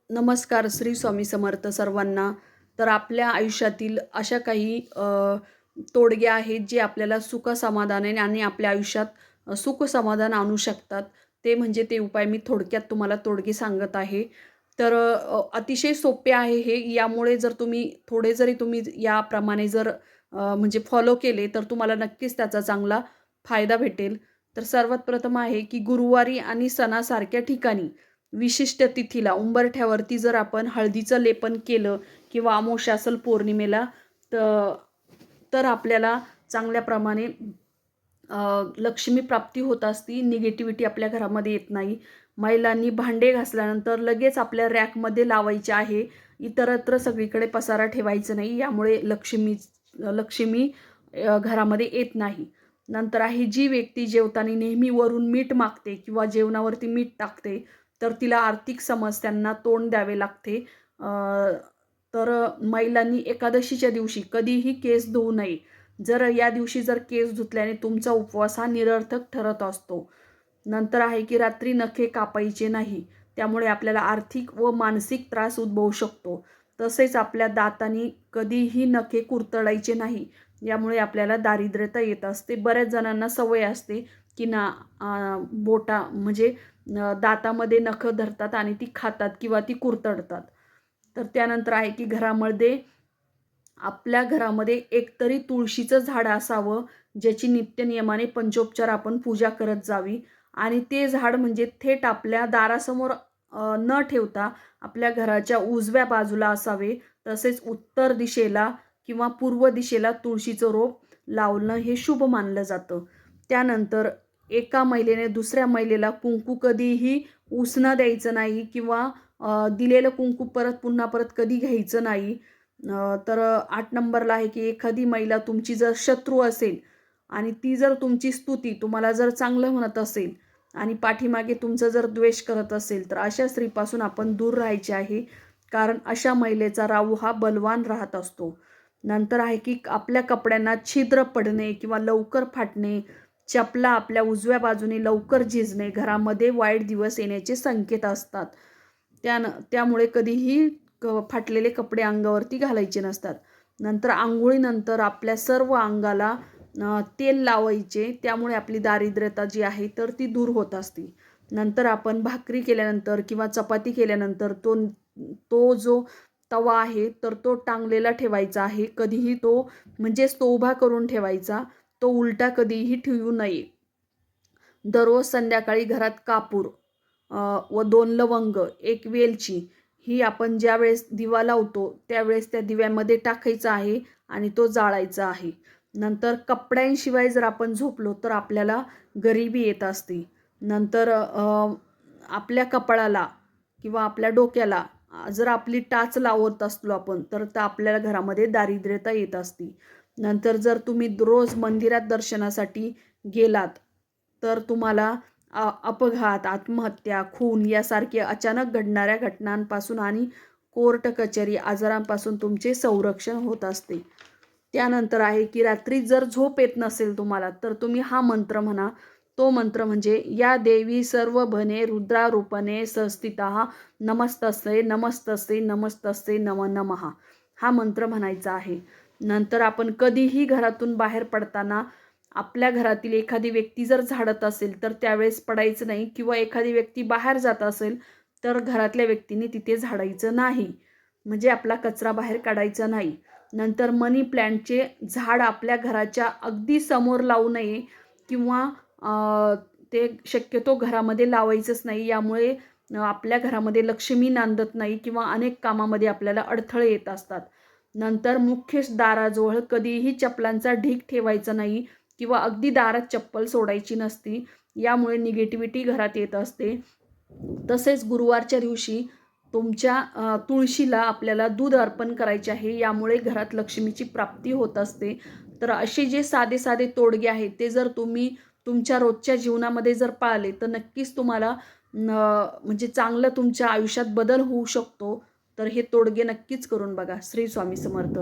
नमस्कार. श्री स्वामी समर्थ सर्वांना. तर आपल्या आयुष्यातील अशा काही तोडगे आहेत जे आपल्याला सुख समाधानाने आणि आपल्या आयुष्यात सुख समाधान आणू शकतात. ते म्हणजे ते उपाय मी थोडक्यात तुम्हाला तोडगे सांगत आहे. तर अतिशय सोपे आहे हे. यामुळे जर तुम्ही थोडे जरी तुम्ही याप्रमाणे जर म्हणजे फॉलो केले तर तुम्हाला नक्कीच त्याचा चांगला फायदा भेटेल. तर सर्वात प्रथम आहे की गुरुवारी आणि सणासारख्या ठिकाणी विशिष्ट तिथीला उंबरठ्यावरती जर आपण हळदीचं लेपन केलं किंवा अमावास्या असेल पौर्णिमेला, तर तर आपल्याला चांगल्या प्रमाणे लक्ष्मी प्राप्ती होत असती. निगेटिव्हिटी आपल्या घरामध्ये येत नाही. महिलांनी भांडे घासल्यानंतर लगेच आपल्या रॅकमध्ये लावायचे आहे. इतरत्र सगळीकडे पसारा ठेवायचं नाही. यामुळे लक्ष्मी घरामध्ये येत नाही. नंतर आहे जी व्यक्ती जेवताना नेहमी वरून मीठ मागते किंवा जेवणावरती मीठ टाकते, तर तिला आर्थिक समस्यांना तोंड द्यावे लागते. तर महिलांनी एकादशीच्या दिवशी कधीही केस धुवू नये. जर या दिवशी जर केस धुतल्याने तुमचा उपवास हा निरर्थक ठरत असतो. नंतर आहे की रात्री नखे कापायचे नाही. त्यामुळे आपल्याला आर्थिक व मानसिक त्रास उद्भवू शकतो. तसेच आपल्या दातांनी कधीही नखे कुरतडायचे नाही. यामुळे आपल्याला दारिद्र्यता येत असते. बऱ्याच जणांना सवय असते की बोटा म्हणजे दातामध्ये नखं धरतात आणि ती खातात किंवा ती कुरतडतात. तर त्यानंतर आहे की आपल्या घरामध्ये एकतरी तुळशीचं झाड असावं, ज्याची नित्यनियमाने पंचोपचार आपण पूजा करत जावी. आणि ते झाड म्हणजे थेट आपल्या दारासमोर न ठेवता आपल्या घराच्या उजव्या बाजूला असावे. तसेच उत्तर दिशेला किंवा पूर्व दिशेला तुळशीचं रोप लावणं हे शुभ मानलं जातं. त्यानंतर एका महिलेने दुसऱ्या महिलेला कुंकू कधीही उसणं द्यायचं नाही किंवा दिलेलं कुंकू पुन्हा परत कधी घ्यायचं नाही. तर 8 नंबरला आहे की एखादी महिला तुमची जर शत्रू असेल आणि ती जर तुमची स्तुती तुम्हाला जर चांगलं म्हणत असेल आणि पाठीमागे तुमचा जर द्वेष करत असेल, तर अशा स्त्रीपासून आपण दूर राहायचे आहे. कारण अशा महिलेचा राहू हा बलवान राहत असतो. नंतर आहे की आपल्या कपड्यांना छिद्र पडणे किंवा लवकर फाटणे, चपला आपल्या उजव्या बाजूने लवकर झिजणे घरामध्ये वाईट दिवस येण्याचे संकेत असतात. त्यामुळे कधीही फाटलेले कपडे अंगावरती घालायचे नसतात. नंतर अंघोळीनंतर आपल्या सर्व अंगाला तेल लावायचे. त्यामुळे आपली दारिद्र्यता जी आहे तर ती दूर होत असते. नंतर आपण भाकरी केल्यानंतर किंवा चपाती केल्यानंतर तो जो तवा आहे तर तो टांगलेला ठेवायचा आहे. कधीही तो म्हणजेच तो उभा करून ठेवायचा. तो उलटा कधीही ठेवू नये. दररोज संध्याकाळी घरात कापूर व 2 लवंग, 1 वेलची ही आपण ज्यावेळेस दिवा लावतो त्यावेळेस त्या दिव्यामध्ये टाकायचा आहे आणि तो जाळायचा आहे. नंतर कपड्यांशिवाय जर आपण झोपलो तर आपल्याला गरिबी येत असते. नंतर आपल्या कपाळाला किंवा आपल्या डोक्याला जर आपली टाच लावत असलो आपण तर आपल्याला घरामध्ये दारिद्र्यता येत असते. नंतर जर तुम्ही रोज मंदिरात दर्शनासाठी गेलात तर तुम्हाला अपघात, आत्महत्या, खून यासारखे अचानक घडणाऱ्या घटनांपासून आणि कोर्ट कचेरी आजारांपासून तुमचे संरक्षण होत असते. त्यानंतर आहे की रात्री जर झोप येत नसेल तुम्हाला तर तुम्ही हा मंत्र म्हणा. तो मंत्र म्हणजे या देवी सर्व भने रुद्रारूपणे संस्थितः नमस्तस्यै नमस्तस्यै नमस्तस्यै नमो नमः हा मंत्र म्हणायचा आहे. नंतर आपण कधीही घरातून बाहेर पडताना आपल्या घरातील एखादी व्यक्ती जर झाडत असेल तर त्यावेळेस पडायचं नाही किंवा एखादी व्यक्ती बाहेर जात असेल तर घरातल्या व्यक्तीने तिथे झाडायचं नाही. म्हणजे आपला कचरा बाहेर काढायचा नाही. नंतर मनी प्लॅन्टचे झाड आपल्या घराच्या अगदी समोर लावू नये किंवा ते शक्यतो घरामध्ये लावायचंच नाही. यामुळे आपल्या घरामध्ये लक्ष्मी नांदत नाही किंवा अनेक कामामध्ये आपल्याला अडथळे येत असतात. नंतर मुख्य दाराजवळ कधीही चपलांचा ढीग ठेवायचा नाही किंवा अगदी दारात चप्पल सोडायची नसती. यामुळे निगेटिव्हिटी घरात येत असते. तसेच गुरुवारच्या दिवशी तुमच्या तुळशीला आपल्याला दूध अर्पण करायचे आहे. यामुळे घरात लक्ष्मीची प्राप्ती होत असते. तर असे जे साधे साधे तोडगे आहेत ते जर तुम्ही तुमच्या रोजच्या जीवनामध्ये जर पाळले तर नक्कीच तुम्हाला म्हणजे चांगलं तुमच्या आयुष्यात बदल होऊ शकतो. तर हे तोडगे नक्कीच करून बघा. श्री स्वामी समर्थ.